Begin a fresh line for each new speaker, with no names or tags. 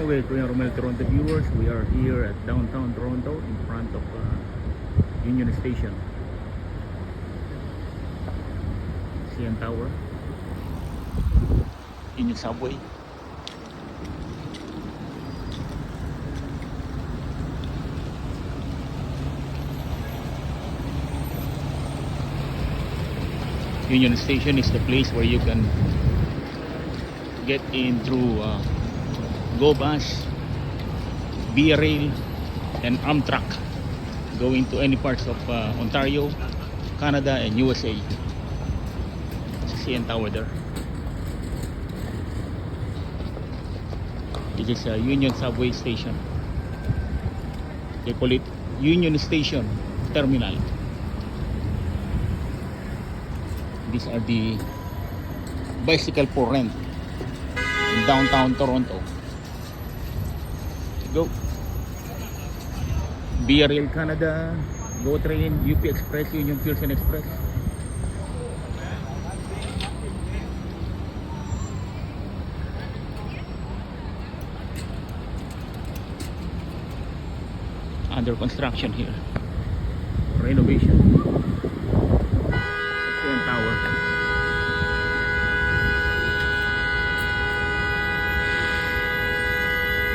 Okay, Kuya Romel Toronto viewers, we are here at downtown Toronto in front of Union Station. CN Tower. Union Subway. Union Station is the place where you can get in through Go Bus, Via Rail, and Amtrak, going to any parts of Ontario, Canada, and USA. CN Tower there. This is a Union Subway Station. They call it Union Station Terminal. These are the bicycle for rent in downtown Toronto. Go Via Rail Canada, Go Train, UP Express, Union Pearson Express. Under construction here, renovation.